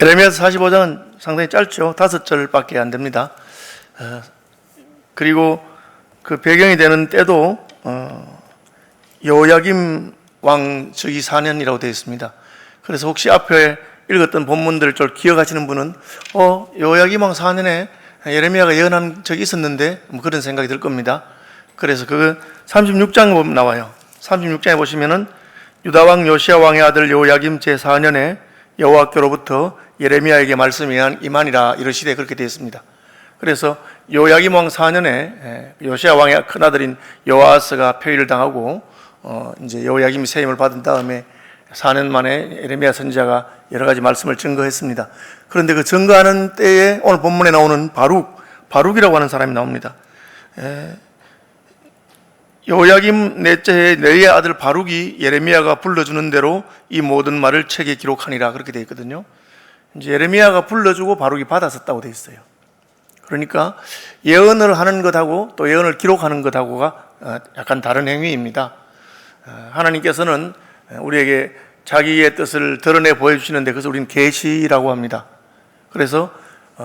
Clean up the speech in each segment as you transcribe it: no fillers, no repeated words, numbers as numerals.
에레미야서 45장은 상당히 짧죠. 5절밖에 안 됩니다. 그리고 그 배경이 되는 때도 여호야김 왕 즉위 4년이라고 되어 있습니다. 그래서 혹시 앞에 읽었던 본문들을 좀 기억하시는 분은 여호야김 왕 4년에 예레미야가 예언한 적이 있었는데 뭐 그런 생각이 들 겁니다. 그래서 그 36장에 보면 나와요. 36장에 보시면은 유다 왕 요시야 왕의 아들 여호야김 제4년에 여호와께로부터 예레미야에게 말씀이 임하니라 이르시되 그렇게 되어 있습니다. 그래서 여호야김 왕 4년에 요시야 왕의 큰아들인 여호아스가 폐위를 당하고 이제 여호야김이 세임을 받은 다음에 4년 만에 예레미야 선지자가 여러 가지 말씀을 증거했습니다. 그런데 그 증거하는 때에 오늘 본문에 나오는 바룩이라고 하는 사람이 나옵니다. 여호야김 넷째 해에 네리의 아들 바룩이 예레미야가 불러주는 대로 이 모든 말을 책에 기록하니라 그렇게 되어 있거든요. 이제 예레미야가 불러주고 바룩이 받았었다고 되어 있어요. 그러니까 예언을 하는 것하고 또 예언을 기록하는 것하고가 약간 다른 행위입니다. 하나님께서는 우리에게 자기의 뜻을 드러내 보여주시는데 그것을 우리는 계시라고 합니다. 그래서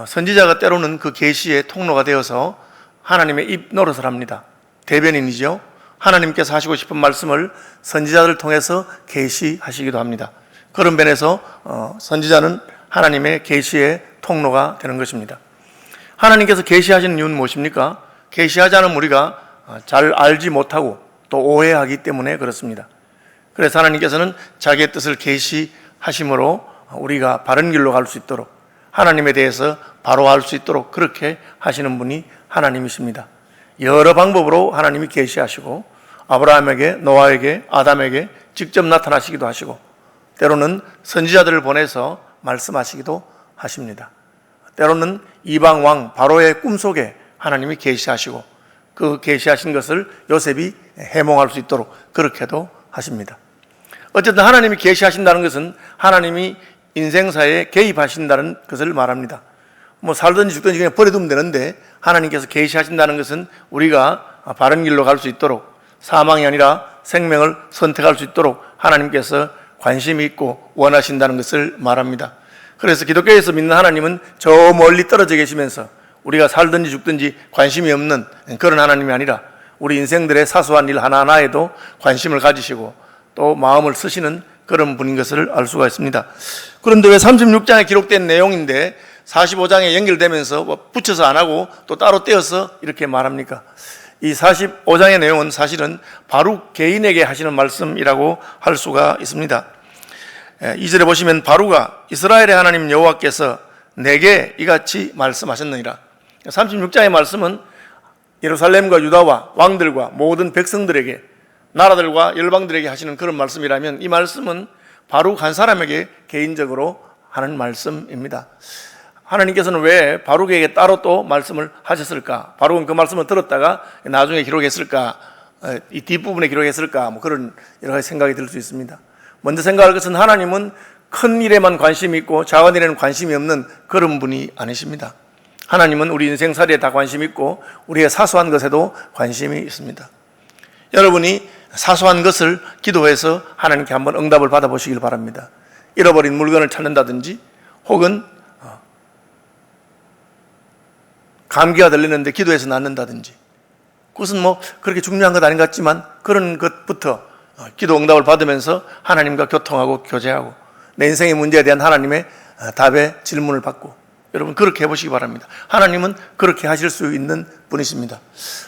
선지자가 때로는 그 계시의 통로가 되어서 하나님의 입 노릇을 합니다. 대변인이죠. 하나님께서 하시고 싶은 말씀을 선지자들을 통해서 계시하시기도 합니다. 그런 면에서 선지자는 하나님의 계시의 통로가 되는 것입니다. 하나님께서 계시하시는 이유는 무엇입니까? 계시하지 않으면 우리가 잘 알지 못하고 또 오해하기 때문에 그렇습니다. 그래서 하나님께서는 자기의 뜻을 계시하심으로 우리가 바른 길로 갈 수 있도록 하나님에 대해서 바로 알 수 있도록 그렇게 하시는 분이 하나님이십니다. 여러 방법으로 하나님이 계시하시고 아브라함에게, 노아에게, 아담에게 직접 나타나시기도 하시고 때로는 선지자들을 보내서 말씀하시기도 하십니다. 때로는 이방 왕 바로의 꿈속에 하나님이 계시하시고 그 계시하신 것을 요셉이 해몽할 수 있도록 그렇게도 하십니다. 어쨌든 하나님이 계시하신다는 것은 하나님이 인생사에 개입하신다는 것을 말합니다. 뭐 살든지 죽든지 그냥 버려두면 되는데 하나님께서 계시하신다는 것은 우리가 바른 길로 갈 수 있도록 사망이 아니라 생명을 선택할 수 있도록 하나님께서 관심이 있고 원하신다는 것을 말합니다. 그래서 기독교에서 믿는 하나님은 저 멀리 떨어져 계시면서 우리가 살든지 죽든지 관심이 없는 그런 하나님이 아니라 우리 인생들의 사소한 일 하나하나에도 관심을 가지시고 또 마음을 쓰시는 그런 분인 것을 알 수가 있습니다. 그런데 왜 36장에 기록된 내용인데 45장에 연결되면서 붙여서 안 하고 또 따로 떼어서 이렇게 말합니까? 이 45장의 내용은 사실은 바룩 개인에게 하시는 말씀이라고 할 수가 있습니다. 2절에 보시면 바룩아 이스라엘의 하나님 여호와께서 내게 이같이 말씀하셨느니라. 36장의 말씀은 예루살렘과 유다와 왕들과 모든 백성들에게 나라들과 열방들에게 하시는 그런 말씀이라면 이 말씀은 바룩 한 사람에게 개인적으로 하는 말씀입니다. 하나님께서는 왜 바룩에게 따로 또 말씀을 하셨을까? 바룩은 그 말씀을 들었다가 나중에 기록했을까? 이 뒷부분에 기록했을까? 뭐 그런 여러 가지 생각이 들 수 있습니다. 먼저 생각할 것은 하나님은 큰 일에만 관심이 있고 작은 일에는 관심이 없는 그런 분이 아니십니다. 하나님은 우리 인생살이에 다 관심이 있고 우리의 사소한 것에도 관심이 있습니다. 여러분이 사소한 것을 기도해서 하나님께 한번 응답을 받아보시길 바랍니다. 잃어버린 물건을 찾는다든지 혹은 감기가 들리는데 기도해서 낫는다든지 그것은 뭐 그렇게 중요한 것 아닌 것 같지만 그런 것부터 기도 응답을 받으면서 하나님과 교통하고 교제하고 내 인생의 문제에 대한 하나님의 답의 질문을 받고 여러분 그렇게 해보시기 바랍니다. 하나님은 그렇게 하실 수 있는 분이십니다.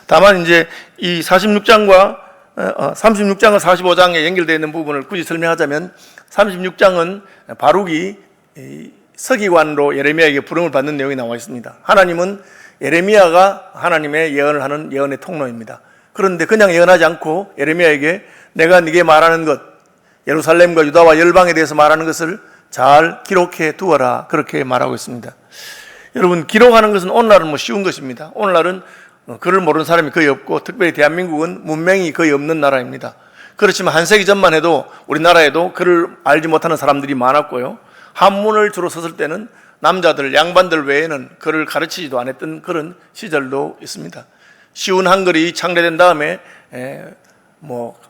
다만 이제 이 36장과 36장과 45장에 연결되어 있는 부분을 굳이 설명하자면 36장은 바룩이 서기관으로 예레미야에게 부름을 받는 내용이 나와 있습니다. 하나님은 예레미야가 하나님의 예언을 하는 예언의 통로입니다. 그런데 그냥 예언하지 않고 예레미야에게 내가 네게 말하는 것 예루살렘과 유다와 열방에 대해서 말하는 것을 잘 기록해 두어라 그렇게 말하고 있습니다. 여러분 기록하는 것은 오늘날은 뭐 쉬운 것입니다. 오늘날은 글을 모르는 사람이 거의 없고 특별히 대한민국은 문맹이 거의 없는 나라입니다. 그렇지만 한 세기 전만 해도 우리나라에도 글을 알지 못하는 사람들이 많았고요. 한문을 주로 썼을 때는 남자들, 양반들 외에는 글을 가르치지도 않았던 그런 시절도 있습니다. 쉬운 한글이 창제된 다음에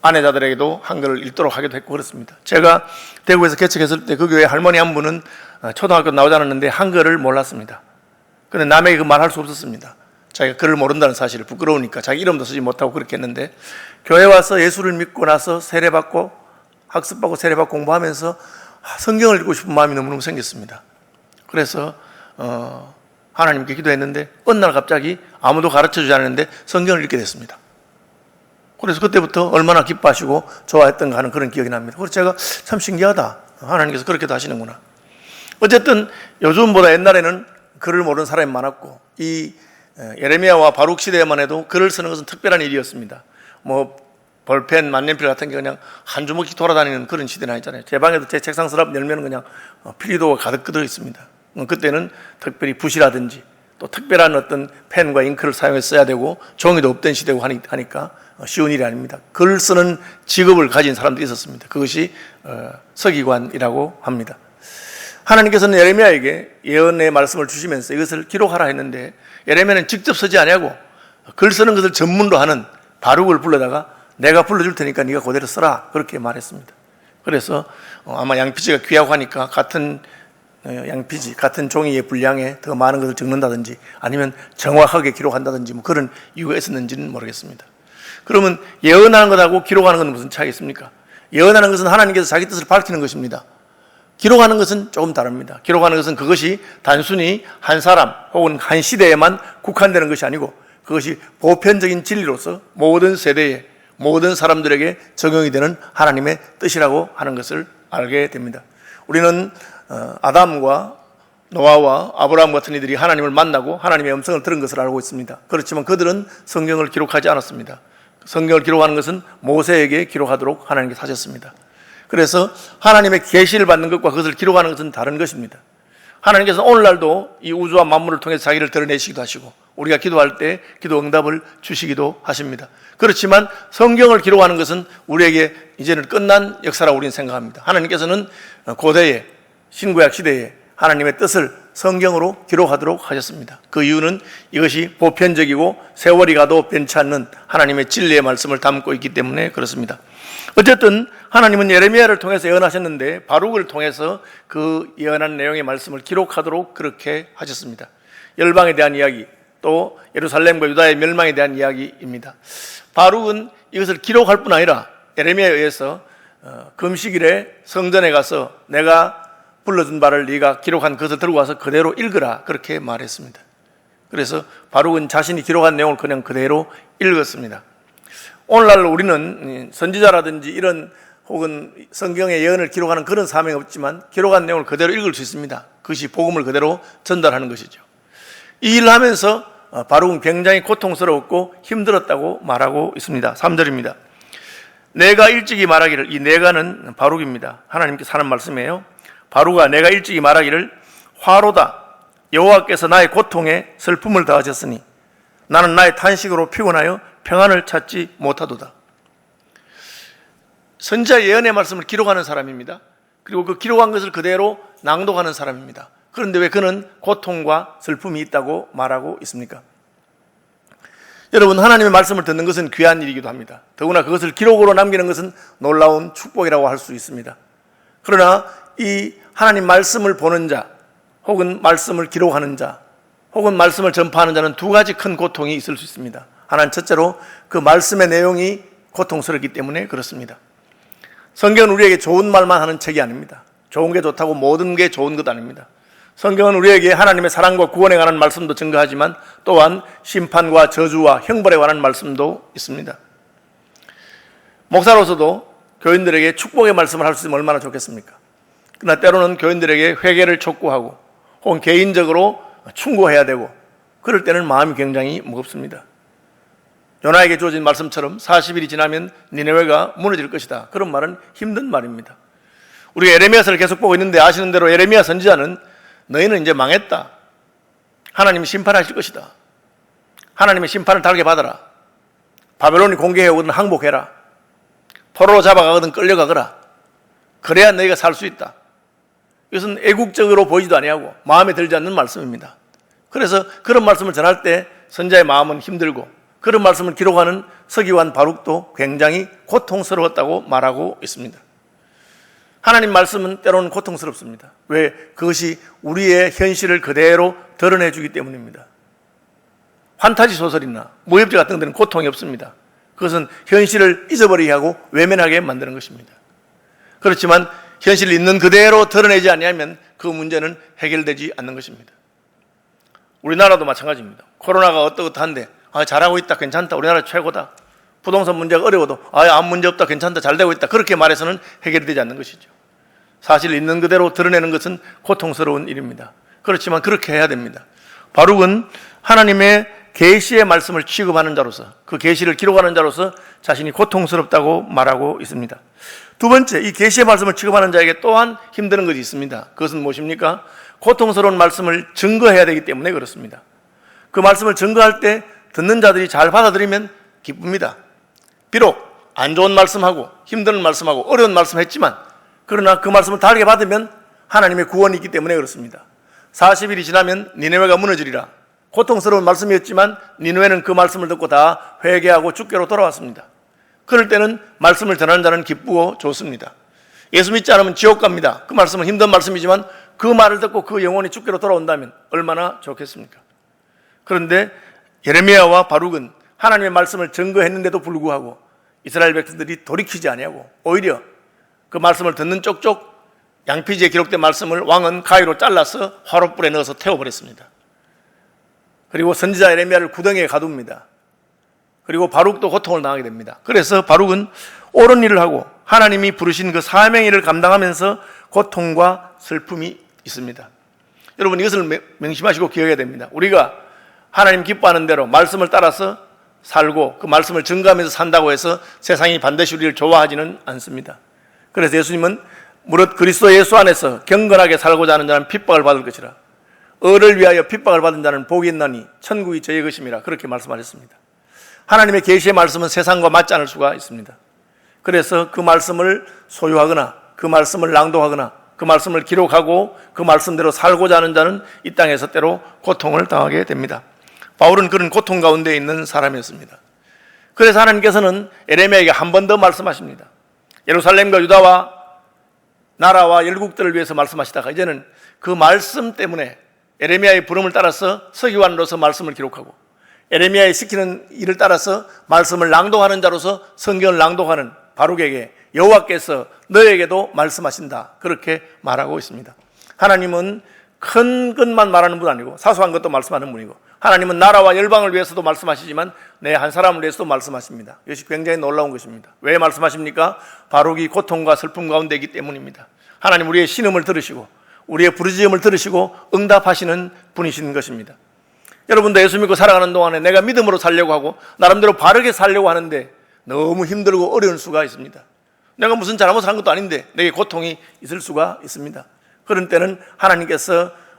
아내자들에게도 한글을 읽도록 하기도 했고 그렇습니다. 제가 대구에서 개척했을 때 그 교회 할머니 한 분은 초등학교 나오지 않았는데 한글을 몰랐습니다. 근데 남에게 그 말할 수 없었습니다. 자기가 글을 모른다는 사실을 부끄러우니까 자기 이름도 쓰지 못하고 그렇게 했는데, 교회 와서 예수를 믿고 나서 세례받고 학습하고 세례받고 공부하면서 성경을 읽고 싶은 마음이 너무너무 생겼습니다. 그래서 하나님께 기도했는데 어느 날 갑자기 아무도 가르쳐주지 않았는데 성경을 읽게 됐습니다. 그래서 그때부터 얼마나 기뻐하시고 좋아했던가 하는 그런 기억이 납니다. 그래서 제가 참 신기하다, 하나님께서 그렇게도 하시는구나. 어쨌든 요즘보다 옛날에는 글을 모르는 사람이 많았고, 이 예레미야와 바룩 시대에만 해도 글을 쓰는 것은 특별한 일이었습니다. 뭐 볼펜, 만년필 같은 게 그냥 한 주먹씩 돌아다니는 그런 시대는 아니잖아요. 제 방에도 제 책상 서랍 열면 그냥 필기도가 가득 끄덕 있습니다. 그때는 특별히 붓이라든지 또 특별한 어떤 펜과 잉크를 사용해서 써야 되고 종이도 없던 시대고 하니까 쉬운 일이 아닙니다. 글 쓰는 직업을 가진 사람들이 있었습니다. 그것이 서기관이라고 합니다. 하나님께서는 예레미야에게 예언의 말씀을 주시면서 이것을 기록하라 했는데, 예레미야는 직접 쓰지 아니하고 글 쓰는 것을 전문으로 하는 바룩을 불러다가 내가 불러줄 테니까 네가 그대로 써라, 그렇게 말했습니다. 그래서 아마 양피지가 귀하고 하니까 같은 양피지, 같은 종이의 분량에 더 많은 것을 적는다든지 아니면 정확하게 기록한다든지 뭐 그런 이유가 있었는지는 모르겠습니다. 그러면 예언하는 것하고 기록하는 것은 무슨 차이가 있습니까? 예언하는 것은 하나님께서 자기 뜻을 밝히는 것입니다. 기록하는 것은 조금 다릅니다. 기록하는 것은 그것이 단순히 한 사람 혹은 한 시대에만 국한되는 것이 아니고 그것이 보편적인 진리로서 모든 세대에 모든 사람들에게 적용이 되는 하나님의 뜻이라고 하는 것을 알게 됩니다. 우리는 아담과 노아와 아브라함 같은 이들이 하나님을 만나고 하나님의 음성을 들은 것을 알고 있습니다. 그렇지만 그들은 성경을 기록하지 않았습니다. 성경을 기록하는 것은 모세에게 기록하도록 하나님께서 하셨습니다. 그래서 하나님의 계시를 받는 것과 그것을 기록하는 것은 다른 것입니다. 하나님께서 오늘날도 이 우주와 만물을 통해서 자기를 드러내시기도 하시고 우리가 기도할 때 기도 응답을 주시기도 하십니다. 그렇지만 성경을 기록하는 것은 우리에게 이제는 끝난 역사라고 우리는 생각합니다. 하나님께서는 고대에 신구약 시대에 하나님의 뜻을 성경으로 기록하도록 하셨습니다. 그 이유는 이것이 보편적이고 세월이 가도 변치 않는 하나님의 진리의 말씀을 담고 있기 때문에 그렇습니다. 어쨌든 하나님은 예레미야를 통해서 예언하셨는데 바룩을 통해서 그 예언한 내용의 말씀을 기록하도록 그렇게 하셨습니다. 열방에 대한 이야기, 또 예루살렘과 유다의 멸망에 대한 이야기입니다. 바룩은 이것을 기록할 뿐 아니라 예레미야에 의해서 금식일에 성전에 가서 내가 불러준 바를 네가 기록한 것을 들고 와서 그대로 읽으라, 그렇게 말했습니다. 그래서 바룩은 자신이 기록한 내용을 그냥 그대로 읽었습니다. 오늘날 우리는 선지자라든지 이런 혹은 성경의 예언을 기록하는 그런 사명이 없지만 기록한 내용을 그대로 읽을 수 있습니다. 그것이 복음을 그대로 전달하는 것이죠. 이 일을 하면서 바룩은 굉장히 고통스러웠고 힘들었다고 말하고 있습니다. 3절입니다. 내가 일찍이 말하기를, 이 내가는 바룩입니다. 하나님께서 하는 말씀이에요. 바룩아, 내가 일찍이 말하기를 화로다, 여호와께서 나의 고통에 슬픔을 더하셨으니 나는 나의 탄식으로 피곤하여 평안을 찾지 못하도다. 선지자 예언의 말씀을 기록하는 사람입니다. 그리고 그 기록한 것을 그대로 낭독하는 사람입니다. 그런데 왜 그는 고통과 슬픔이 있다고 말하고 있습니까? 여러분, 하나님의 말씀을 듣는 것은 귀한 일이기도 합니다. 더구나 그것을 기록으로 남기는 것은 놀라운 축복이라고 할 수 있습니다. 그러나 이 하나님 말씀을 보는 자 혹은 말씀을 기록하는 자 혹은 말씀을 전파하는 자는 두 가지 큰 고통이 있을 수 있습니다. 하나는 첫째로 그 말씀의 내용이 고통스럽기 때문에 그렇습니다. 성경은 우리에게 좋은 말만 하는 책이 아닙니다. 좋은 게 좋다고 모든 게 좋은 것 아닙니다. 성경은 우리에게 하나님의 사랑과 구원에 관한 말씀도 증거하지만 또한 심판과 저주와 형벌에 관한 말씀도 있습니다. 목사로서도 교인들에게 축복의 말씀을 할 수 있으면 얼마나 좋겠습니까? 그러나 때로는 교인들에게 회개를 촉구하고 혹은 개인적으로 충고해야 되고 그럴 때는 마음이 굉장히 무겁습니다. 요나에게 주어진 말씀처럼 40일이 지나면 니네웨가 무너질 것이다. 그런 말은 힘든 말입니다. 우리가 예레미야서를 계속 보고 있는데 아시는 대로 예레미야 선지자는 너희는 이제 망했다. 하나님이 심판하실 것이다. 하나님의 심판을 달게 받아라. 바벨론이 공격해오거든 항복해라. 포로로 잡아가거든 끌려가거라. 그래야 너희가 살 수 있다. 이것은 애국적으로 보이지도 아니하고 마음에 들지 않는 말씀입니다. 그래서 그런 말씀을 전할 때 선지자의 마음은 힘들고 그런 말씀을 기록하는 서기관 바룩도 굉장히 고통스러웠다고 말하고 있습니다. 하나님 말씀은 때로는 고통스럽습니다. 왜? 그것이 우리의 현실을 그대로 드러내주기 때문입니다. 판타지 소설이나 무협지 같은 데는 고통이 없습니다. 그것은 현실을 잊어버리게 하고 외면하게 만드는 것입니다. 그렇지만 현실을 있는 그대로 드러내지 아니하면 그 문제는 해결되지 않는 것입니다. 우리나라도 마찬가지입니다. 코로나가 어떠한데 잘하고 있다, 괜찮다, 우리나라 최고다. 부동산 문제가 어려워도 아무 문제 없다, 괜찮다, 잘 되고 있다, 그렇게 말해서는 해결이 되지 않는 것이죠. 사실 있는 그대로 드러내는 것은 고통스러운 일입니다. 그렇지만 그렇게 해야 됩니다. 바룩은 하나님의 계시의 말씀을 취급하는 자로서, 그 계시를 기록하는 자로서 자신이 고통스럽다고 말하고 있습니다. 두 번째, 이 계시의 말씀을 취급하는 자에게 또한 힘드는 것이 있습니다. 그것은 무엇입니까? 고통스러운 말씀을 증거해야 되기 때문에 그렇습니다. 그 말씀을 증거할 때 듣는 자들이 잘 받아들이면 기쁩니다. 비록 안 좋은 말씀하고 힘든 말씀하고 어려운 말씀 했지만, 그러나 그 말씀을 다르게 받으면 하나님의 구원이 있기 때문에 그렇습니다. 40일이 지나면 니네웨가 무너지리라. 고통스러운 말씀이었지만 니네웨는 그 말씀을 듣고 다 회개하고 주께로 돌아왔습니다. 그럴 때는 말씀을 전하는 자는 기쁘고 좋습니다. 예수 믿지 않으면 지옥 갑니다. 그 말씀은 힘든 말씀이지만 그 말을 듣고 그 영혼이 주께로 돌아온다면 얼마나 좋겠습니까? 그런데 예레미야와 바룩은 하나님의 말씀을 증거했는데도 불구하고 이스라엘 백성들이 돌이키지 아니하고 오히려 그 말씀을 듣는 쪽쪽 양피지에 기록된 말씀을 왕은 가위로 잘라서 화롯불에 넣어서 태워버렸습니다. 그리고 선지자 예레미야를 구덩이에 가둡니다. 그리고 바룩도 고통을 당하게 됩니다. 그래서 바룩은 옳은 일을 하고 하나님이 부르신 그 사명의 일을 감당하면서 고통과 슬픔이 있습니다. 여러분, 이것을 명심하시고 기억해야 됩니다. 우리가 하나님 기뻐하는 대로 말씀을 따라서 살고 그 말씀을 증거하면서 산다고 해서 세상이 반드시 우리를 좋아하지는 않습니다. 그래서 예수님은 무릇 그리스도 예수 안에서 경건하게 살고자 하는 자는 핍박을 받을 것이라. 의를 위하여 핍박을 받은 자는 복이 있나니 천국이 저의 것임이라. 그렇게 말씀하셨습니다. 하나님의 계시의 말씀은 세상과 맞지 않을 수가 있습니다. 그래서 그 말씀을 소유하거나 그 말씀을 낭독하거나 그 말씀을 기록하고 그 말씀대로 살고자 하는 자는 이 땅에서 때로 고통을 당하게 됩니다. 바울은 그런 고통 가운데 있는 사람이었습니다. 그래서 하나님께서는 예레미야에게 한 번 더 말씀하십니다. 예루살렘과 유다와 나라와 열국들을 위해서 말씀하시다가 이제는 그 말씀 때문에 예레미야의 부름을 따라서 서기관으로서 말씀을 기록하고 예레미야의 시키는 일을 따라서 말씀을 낭독하는 자로서 성경을 낭독하는 바룩에게 여호와께서 너에게도 말씀하신다, 그렇게 말하고 있습니다. 하나님은 큰 것만 말하는 분 아니고 사소한 것도 말씀하는 분이고, 하나님은 나라와 열방을 위해서도 말씀하시지만 내 한 사람을 위해서도 말씀하십니다. 이것이 굉장히 놀라운 것입니다. 왜 말씀하십니까? 바룩이 고통과 슬픔 가운데 있기 때문입니다. 하나님 우리의 신음을 들으시고 우리의 부르짖음을 들으시고 응답하시는 분이신 것입니다. 여러분도 예수 믿고 살아가는 동안에 내가 믿음으로 살려고 하고 나름대로 바르게 살려고 하는데 너무 힘들고 어려운 수가 있습니다. 내가 무슨 잘못을 한 것도 아닌데 내게 고통이 있을 수가 있습니다. 그런 때는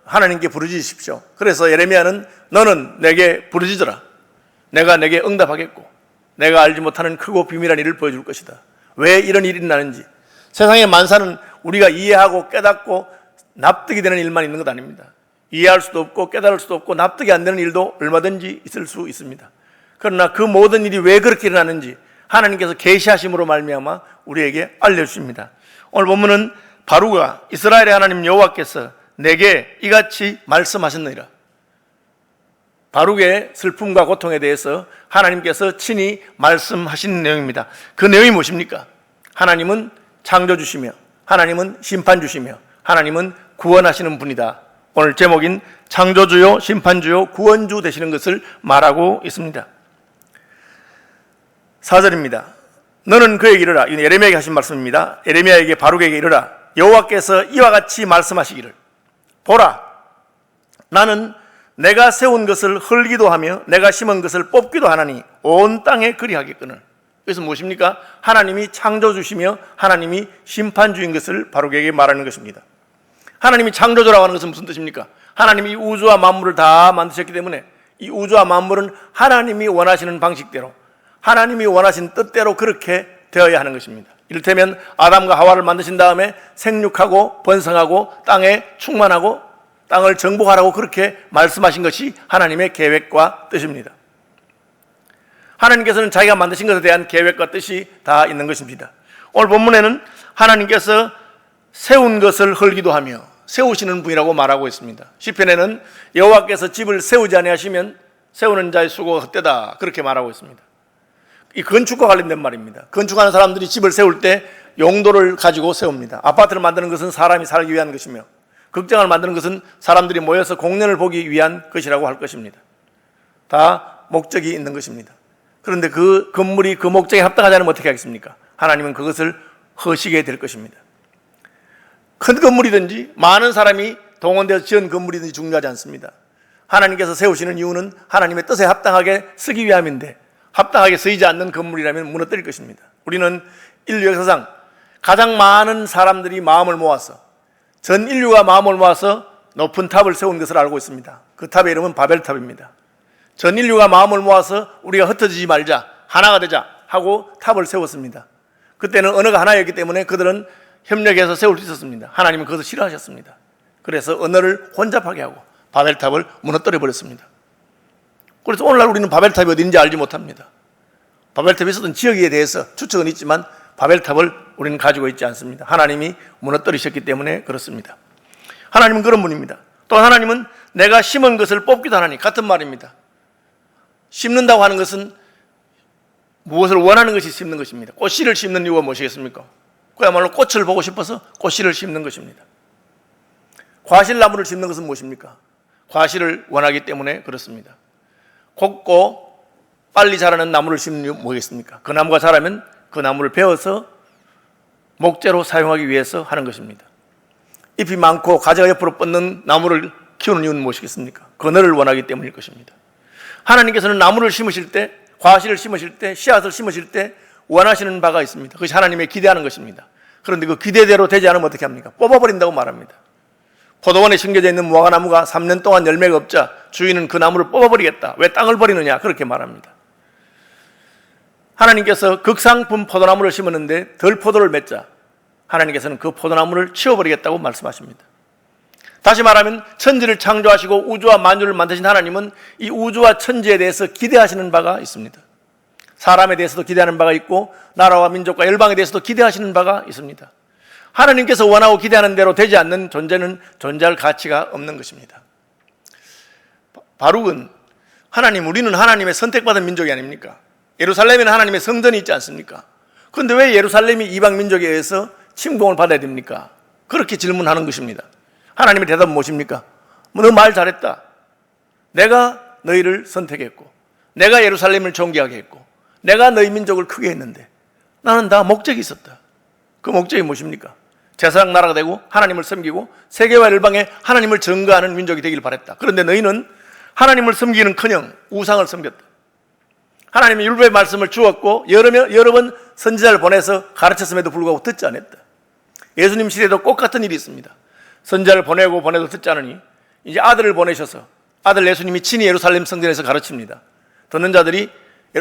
하나님께 부르짖으십시오. 그래서 예레미야는 너는 내게 부르짖어라. 내가 내게 응답하겠고 내가 알지 못하는 크고 비밀한 일을 보여줄 것이다. 왜 이런 일이 나는지. 세상의 만사는 우리가 이해하고 깨닫고 납득이 되는 일만 있는 것 아닙니다. 이해할 수도 없고 깨달을 수도 없고 납득이 안 되는 일도 얼마든지 있을 수 있습니다. 그러나 그 모든 일이 왜 그렇게 일어나는지 하나님께서 계시하심으로 말미암아 우리에게 알려주십니다. 오늘 본문은 바룩아 이스라엘의 하나님 여호와께서 내게 이같이 말씀하셨느니라. 바룩의 슬픔과 고통에 대해서 하나님께서 친히 말씀하신 내용입니다. 그 내용이 무엇입니까? 하나님은 창조주시며 하나님은 심판주시며 하나님은 구원하시는 분이다. 오늘 제목인 창조주요 심판주요 구원주 되시는 것을 말하고 있습니다. 4절입니다. 너는 그에게 이르라. 이건 예레미야에게 하신 말씀입니다. 예레미야에게 바룩에게 이르라. 여호와께서 이와 같이 말씀하시기를 보라, 나는 내가 세운 것을 헐기도 하며 내가 심은 것을 뽑기도 하나니 온 땅에 그리하겠거늘. 그래서 무엇입니까? 하나님이 창조주시며 하나님이 심판주인 것을 바룩에게 말하는 것입니다. 하나님이 창조주라고 하는 것은 무슨 뜻입니까? 하나님이 우주와 만물을 다 만드셨기 때문에 이 우주와 만물은 하나님이 원하시는 방식대로 하나님이 원하신 뜻대로 그렇게 되어야 하는 것입니다. 이를테면 아담과 하와를 만드신 다음에 생육하고 번성하고 땅에 충만하고 땅을 정복하라고 그렇게 말씀하신 것이 하나님의 계획과 뜻입니다. 하나님께서는 자기가 만드신 것에 대한 계획과 뜻이 다 있는 것입니다. 오늘 본문에는 하나님께서 세운 것을 헐기도 하며 세우시는 분이라고 말하고 있습니다. 시편에는 여호와께서 집을 세우지 아니하시면 세우는 자의 수고가 헛되다 그렇게 말하고 있습니다. 이 건축과 관련된 말입니다. 건축하는 사람들이 집을 세울 때 용도를 가지고 세웁니다. 아파트를 만드는 것은 사람이 살기 위한 것이며 극장을 만드는 것은 사람들이 모여서 공연을 보기 위한 것이라고 할 것입니다. 다 목적이 있는 것입니다. 그런데 그 건물이 그 목적에 합당하지 않으면 어떻게 하겠습니까? 하나님은 그것을 허시게 될 것입니다. 큰 건물이든지 많은 사람이 동원되어 지은 건물이든지 중요하지 않습니다. 하나님께서 세우시는 이유는 하나님의 뜻에 합당하게 쓰기 위함인데 합당하게 쓰이지 않는 건물이라면 무너뜨릴 것입니다. 우리는 인류 역사상 가장 많은 사람들이 마음을 모아서 전 인류가 마음을 모아서 높은 탑을 세운 것을 알고 있습니다. 그 탑의 이름은 바벨탑입니다. 전 인류가 마음을 모아서 우리가 흩어지지 말자, 하나가 되자 하고 탑을 세웠습니다. 그때는 언어가 하나였기 때문에 그들은 협력해서 세울 수 있었습니다. 하나님은 그것을 싫어하셨습니다. 그래서 언어를 혼잡하게 하고 바벨탑을 무너뜨려 버렸습니다. 그래서 오늘날 우리는 바벨탑이 어딘지 알지 못합니다. 바벨탑이 있었던 지역에 대해서 추측은 있지만 바벨탑을 우리는 가지고 있지 않습니다. 하나님이 무너뜨리셨기 때문에 그렇습니다. 하나님은 그런 분입니다. 또 하나님은 내가 심은 것을 뽑기도 하나니 같은 말입니다. 심는다고 하는 것은 무엇을 원하는 것이 심는 것입니다. 꽃씨를 심는 이유가 무엇이겠습니까? 그야말로 꽃을 보고 싶어서 꽃씨를 심는 것입니다. 과실나무를 심는 것은 무엇입니까? 과실을 원하기 때문에 그렇습니다. 곱고 빨리 자라는 나무를 심는 이유는 뭐겠습니까? 그 나무가 자라면 그 나무를 베어서 목재로 사용하기 위해서 하는 것입니다. 잎이 많고 가지가 옆으로 뻗는 나무를 키우는 이유는 무엇이겠습니까? 그늘을 원하기 때문일 것입니다. 하나님께서는 나무를 심으실 때, 과실을 심으실 때, 씨앗을 심으실 때 원하시는 바가 있습니다. 그것이 하나님의 기대하는 것입니다. 그런데 그 기대대로 되지 않으면 어떻게 합니까? 뽑아버린다고 말합니다. 포도원에 심겨져 있는 무화과나무가 3년 동안 열매가 없자 주인은 그 나무를 뽑아버리겠다. 왜 땅을 버리느냐? 그렇게 말합니다. 하나님께서 극상품 포도나무를 심었는데 덜 포도를 맺자 하나님께서는 그 포도나무를 치워버리겠다고 말씀하십니다. 다시 말하면 천지를 창조하시고 우주와 만유를 만드신 하나님은 이 우주와 천지에 대해서 기대하시는 바가 있습니다. 사람에 대해서도 기대하는 바가 있고 나라와 민족과 열방에 대해서도 기대하시는 바가 있습니다. 하나님께서 원하고 기대하는 대로 되지 않는 존재는 존재할 가치가 없는 것입니다. 바룩은 우리는 하나님의 선택받은 민족이 아닙니까? 예루살렘에는 하나님의 성전이 있지 않습니까? 그런데 왜 예루살렘이 이방 민족에 의해서 침공을 받아야 됩니까? 그렇게 질문하는 것입니다. 하나님의 대답은 무엇입니까? 너 말 잘했다. 내가 너희를 선택했고 내가 예루살렘을 존귀하게 했고 내가 너희 민족을 크게 했는데 나는 다 목적이 있었다. 그 목적이 무엇입니까? 제사장 나라가 되고 하나님을 섬기고 세계와 열방에 하나님을 전가하는 민족이 되길 바랬다. 그런데 너희는 하나님을 섬기는커녕 우상을 섬겼다. 하나님의 율법의 말씀을 주었고 여러 번 선지자를 보내서 가르쳤음에도 불구하고 듣지 않았다. 예수님 시대도 똑같은 일이 있습니다. 선지자를 보내도 듣지 않으니 이제 아들을 보내셔서 아들 예수님이 친히 예루살렘 성전에서 가르칩니다. 듣는 자들이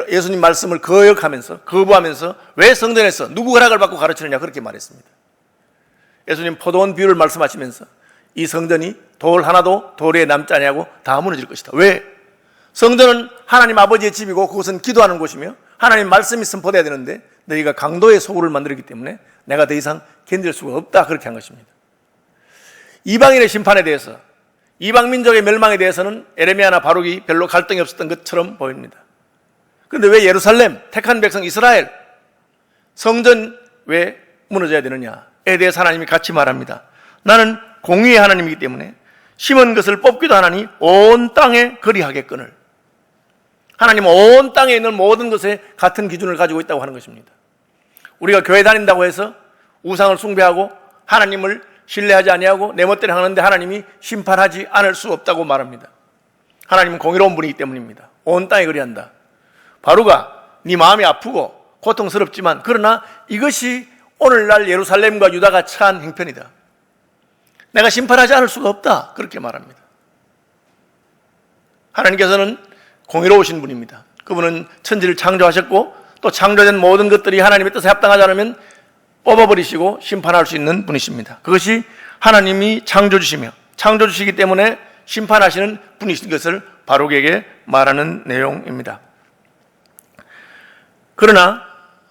예수님 말씀을 거부하면서 왜 성전에서 누구 허락을 받고 가르치느냐 그렇게 말했습니다. 예수님 포도원 비유를 말씀하시면서 이 성전이 돌 하나도 돌에 남지 아니하고 다 무너질 것이다. 왜? 성전은 하나님 아버지의 집이고 그것은 기도하는 곳이며 하나님 말씀이 선포돼야 되는데 너희가 강도의 소굴을 만들었기 때문에 내가 더 이상 견딜 수가 없다 그렇게 한 것입니다. 이방인의 심판에 대해서 이방 민족의 멸망에 대해서는 에레미야나 바룩이 별로 갈등이 없었던 것처럼 보입니다. 그런데 왜 예루살렘, 택한 백성 이스라엘, 성전 왜 무너져야 되느냐에 대해서 하나님이 같이 말합니다. 나는 공의의 하나님이기 때문에 심은 것을 뽑기도 하나니 온 땅에 그리하겠거늘. 하나님은 온 땅에 있는 모든 것에 같은 기준을 가지고 있다고 하는 것입니다. 우리가 교회 다닌다고 해서 우상을 숭배하고 하나님을 신뢰하지 아니하고 내 멋대로 하는데 하나님이 심판하지 않을 수 없다고 말합니다. 하나님은 공의로운 분이기 때문입니다. 온 땅에 그리한다. 바루가 네 마음이 아프고 고통스럽지만 그러나 이것이 오늘날 예루살렘과 유다가 처한 형편이다. 내가 심판하지 않을 수가 없다. 그렇게 말합니다. 하나님께서는 공의로우신 분입니다. 그분은 천지를 창조하셨고 또 창조된 모든 것들이 하나님의 뜻에 합당하지 않으면 뽑아버리시고 심판할 수 있는 분이십니다. 그것이 하나님이 창조주시며 창조주시기 때문에 심판하시는 분이신 것을 바룩에게 말하는 내용입니다. 그러나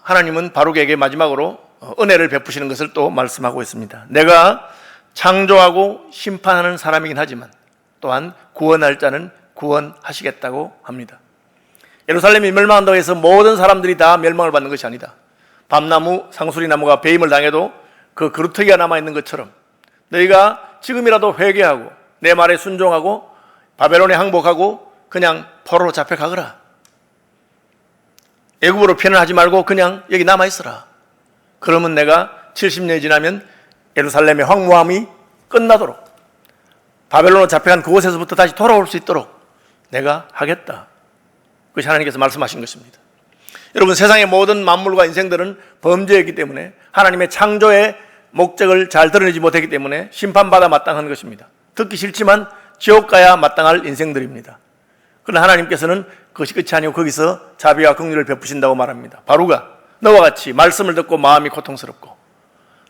하나님은 바룩에게 마지막으로 은혜를 베푸시는 것을 또 말씀하고 있습니다. 내가 창조하고 심판하는 사람이긴 하지만 또한 구원할 자는 구원하시겠다고 합니다. 예루살렘이 멸망한다고 해서 모든 사람들이 다 멸망을 받는 것이 아니다. 밤나무, 상수리나무가 배임을 당해도 그 그루터기가 남아있는 것처럼 너희가 지금이라도 회개하고 내 말에 순종하고 바벨론에 항복하고 그냥 포로로 잡혀가거라. 애굽으로 편을하지 말고 그냥 여기 남아있어라. 그러면 내가 70년이 지나면 예루살렘의 황무함이 끝나도록 바벨론으로 잡혀간 그곳에서부터 다시 돌아올 수 있도록 내가 하겠다. 그것이 하나님께서 말씀하신 것입니다. 여러분, 세상의 모든 만물과 인생들은 범죄였기 때문에 하나님의 창조의 목적을 잘 드러내지 못했기 때문에 심판받아 마땅한 것입니다. 듣기 싫지만 지옥 가야 마땅할 인생들입니다. 그러나 하나님께서는 그것이 끝이 아니고 거기서 자비와 긍휼을 베푸신다고 말합니다. 바로가 너와 같이 말씀을 듣고 마음이 고통스럽고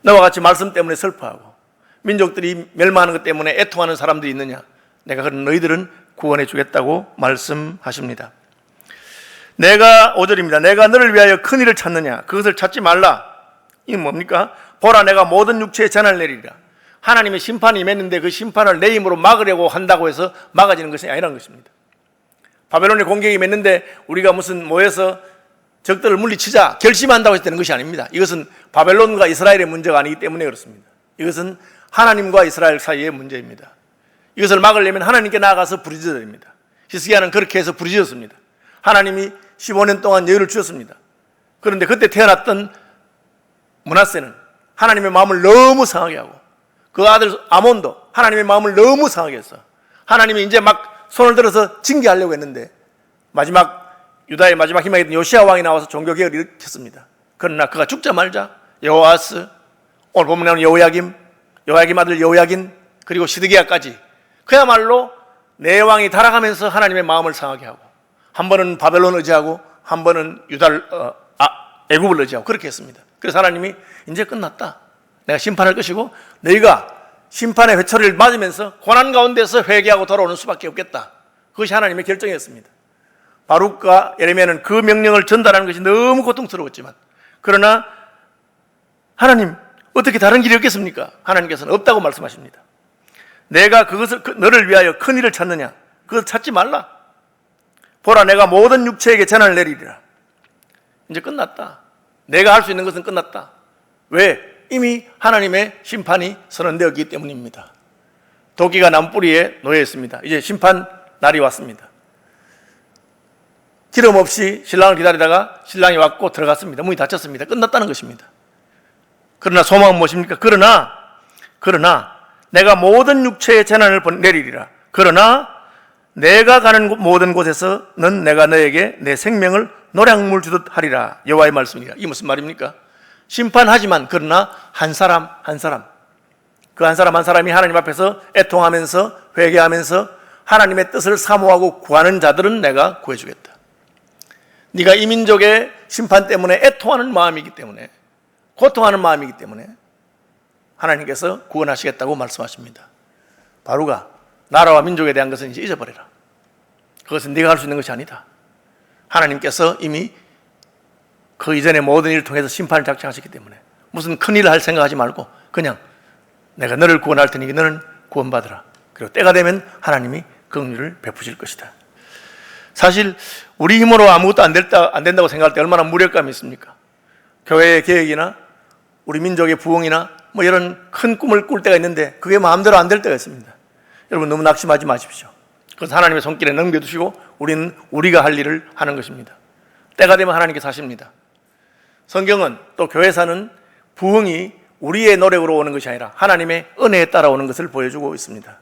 너와 같이 말씀 때문에 슬퍼하고 민족들이 멸망하는 것 때문에 애통하는 사람들이 있느냐? 내가 그런 너희들은 구원해 주겠다고 말씀하십니다. 내가 5절입니다. 내가 너를 위하여 큰 일을 찾느냐? 그것을 찾지 말라. 이게 뭡니까? 보라, 내가 모든 육체에 재난을 내리리라. 하나님의 심판이 임했는데 그 심판을 내 힘으로 막으려고 한다고 해서 막아지는 것이 아니라는 것입니다. 바벨론의 공격이 임했는데 우리가 무슨 모여서 적들을 물리치자 결심한다고 해서 되는 것이 아닙니다. 이것은 바벨론과 이스라엘의 문제가 아니기 때문에 그렇습니다. 이것은 하나님과 이스라엘 사이의 문제입니다. 이것을 막으려면 하나님께 나아가서 부르짖어야 됩니다. 히스기야는 그렇게 해서 부르짖었습니다. 하나님이 15년 동안 여유를 주셨습니다. 그런데 그때 태어났던 므낫세는 하나님의 마음을 너무 상하게 하고 그 아들 아몬도 하나님의 마음을 너무 상하게 했어. 하나님이 이제 막 손을 들어서 징계하려고 했는데 유다의 마지막 희망이던 요시야 왕이 나와서 종교개혁을 일으켰습니다. 그러나 그가 죽자 말자 여호아스, 오늘 보면 나오는 여호야김 아들 여호야긴, 그리고 시드기야까지 그야말로 내 왕이 달아가면서 하나님의 마음을 상하게 하고 한 번은 바벨론 의지하고 한 번은 애굽을 의지하고 그렇게 했습니다. 그래서 하나님이 이제 끝났다. 내가 심판할 것이고 너희가 심판의 회초리를 맞으면서 고난 가운데서 회개하고 돌아오는 수밖에 없겠다. 그것이 하나님의 결정이었습니다. 바룩과 예레미야는 그 명령을 전달하는 것이 너무 고통스러웠지만 그러나 하나님 어떻게 다른 길이 없겠습니까? 하나님께서는 없다고 말씀하십니다. 내가 너를 위하여 큰 일을 찾느냐? 그것을 찾지 말라. 보라, 내가 모든 육체에게 재난을 내리리라. 이제 끝났다. 내가 할 수 있는 것은 끝났다. 왜? 이미 하나님의 심판이 선언되었기 때문입니다. 도끼가 나무뿌리에 놓여 있습니다. 이제 심판 날이 왔습니다. 기름 없이 신랑을 기다리다가 신랑이 왔고 들어갔습니다. 문이 닫혔습니다. 끝났다는 것입니다. 그러나 소망은 무엇입니까? 그러나 내가 모든 육체의 재난을 내리리라. 그러나 내가 가는 모든 곳에서는 내가 너에게 내 생명을 노량물 주듯 하리라. 여호와의 말씀이라. 이게 무슨 말입니까? 심판하지만 그러나 한 사람 그 한 사람 한 사람이 하나님 앞에서 애통하면서 회개하면서 하나님의 뜻을 사모하고 구하는 자들은 내가 구해주겠다. 네가 이 민족의 심판 때문에 애통하는 마음이기 때문에, 고통하는 마음이기 때문에 하나님께서 구원하시겠다고 말씀하십니다. 바로가 나라와 민족에 대한 것은 이제 잊어버려라. 그것은 네가 할 수 있는 것이 아니다. 하나님께서 이미 그 이전의 모든 일을 통해서 심판을 작정하셨기 때문에 무슨 큰일을 할 생각하지 말고 그냥 내가 너를 구원할 테니 너는 구원받으라. 그리고 때가 되면 하나님이 긍휼을 베푸실 것이다. 사실 우리 힘으로 아무것도 안 된다고 생각할 때 얼마나 무력감이 있습니까? 교회의 계획이나 우리 민족의 부흥이나 뭐 이런 큰 꿈을 꿀 때가 있는데 그게 마음대로 안 될 때가 있습니다. 여러분 너무 낙심하지 마십시오. 그것은 하나님의 손길에 넘겨두시고 우리는 우리가 할 일을 하는 것입니다. 때가 되면 하나님께서 하십니다. 성경은 또 교회사는 부흥이 우리의 노력으로 오는 것이 아니라 하나님의 은혜에 따라 오는 것을 보여주고 있습니다.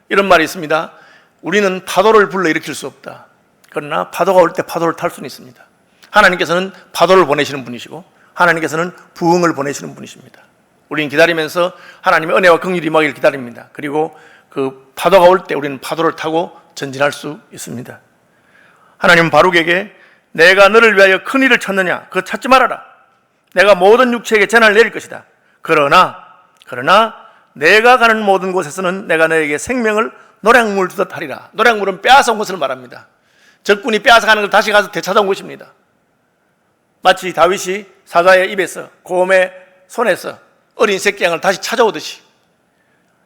이런 말이 있습니다. 우리는 파도를 불러일으킬 수 없다. 그러나 파도가 올 때 파도를 탈 수는 있습니다. 하나님께서는 파도를 보내시는 분이시고 하나님께서는 부흥을 보내시는 분이십니다. 우리는 기다리면서 하나님의 은혜와 긍휼이 임하기를 기다립니다. 그리고 그 파도가 올 때 우리는 파도를 타고 전진할 수 있습니다. 하나님은 바룩에게 내가 너를 위하여 큰 일을 찾느냐? 그거 찾지 말아라. 내가 모든 육체에게 재난을 내릴 것이다. 그러나 내가 가는 모든 곳에서는 내가 너에게 생명을 노량물 주듯 하리라. 노량물은 빼앗아온 것을 말합니다. 적군이 빼앗아가는 걸 다시 가서 되찾아온 것입니다. 마치 다윗이 사자의 입에서 곰의 손에서 어린 새끼 양을 다시 찾아오듯이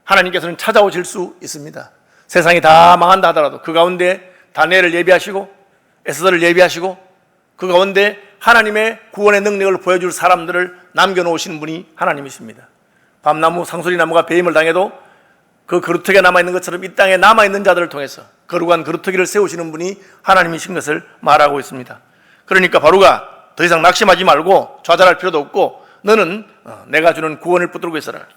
하나님께서는 찾아오실 수 있습니다. 세상이 다 망한다 하더라도 그 가운데 다니엘을 예비하시고 에스더를 예비하시고 그 가운데 하나님의 구원의 능력을 보여줄 사람들을 남겨놓으시는 분이 하나님이십니다. 밤나무 상수리나무가 배임을 당해도 그 그루터기가 남아있는 것처럼 이 땅에 남아있는 자들을 통해서 거룩한 그루터기를 세우시는 분이 하나님이신 것을 말하고 있습니다. 그러니까 바로가 더 이상 낙심하지 말고 좌절할 필요도 없고 너는 내가 주는 구원을 붙들고 있어라.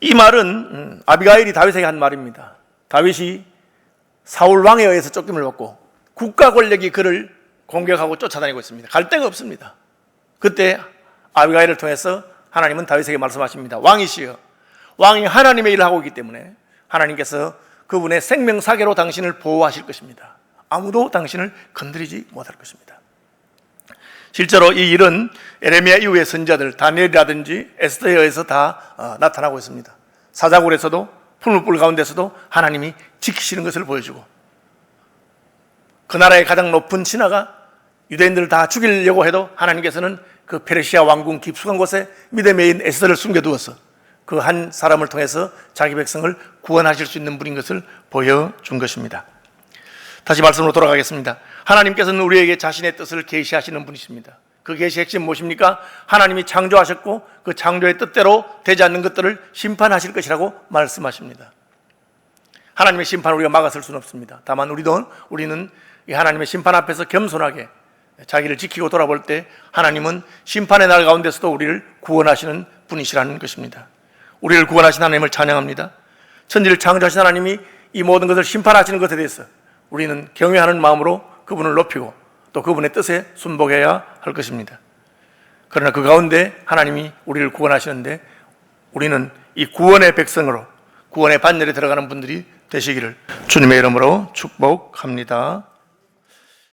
이 말은 아비가일이 다윗에게 한 말입니다. 다윗이 사울 왕에 의해서 쫓김을 받고 국가 권력이 그를 공격하고 쫓아다니고 있습니다. 갈 데가 없습니다. 그때 아비가일을 통해서 하나님은 다윗에게 말씀하십니다. 왕이시여, 왕이 하나님의 일을 하고 있기 때문에 하나님께서 그분의 생명사계로 당신을 보호하실 것입니다. 아무도 당신을 건드리지 못할 것입니다. 실제로 이 일은 에레미야 이후의 선지자들 다니엘이라든지 에스더에 의해서 다 나타나고 있습니다. 사자굴에서도 풀무불 가운데서도 하나님이 지키시는 것을 보여주고 그 나라의 가장 높은 신하가 유대인들을 다 죽이려고 해도 하나님께서는 그 페르시아 왕궁 깊숙한 곳에 믿음의 인 에스더를 숨겨두어서 그 한 사람을 통해서 자기 백성을 구원하실 수 있는 분인 것을 보여준 것입니다. 다시 말씀으로 돌아가겠습니다. 하나님께서는 우리에게 자신의 뜻을 계시하시는 분이십니다. 그 계시의 핵심 무엇입니까? 하나님이 창조하셨고 그 창조의 뜻대로 되지 않는 것들을 심판하실 것이라고 말씀하십니다. 하나님의 심판을 우리가 막아설 수는 없습니다. 다만 우리는 이 하나님의 심판 앞에서 겸손하게 자기를 지키고 돌아볼 때 하나님은 심판의 날 가운데서도 우리를 구원하시는 분이시라는 것입니다. 우리를 구원하신 하나님을 찬양합니다. 천지를 창조하신 하나님이 이 모든 것을 심판하시는 것에 대해서 우리는 경외하는 마음으로 그분을 높이고 또 그분의 뜻에 순복해야 할 것입니다. 그러나 그 가운데 하나님이 우리를 구원하시는데 우리는 이 구원의 백성으로 구원의 반열에 들어가는 분들이 되시기를 주님의 이름으로 축복합니다.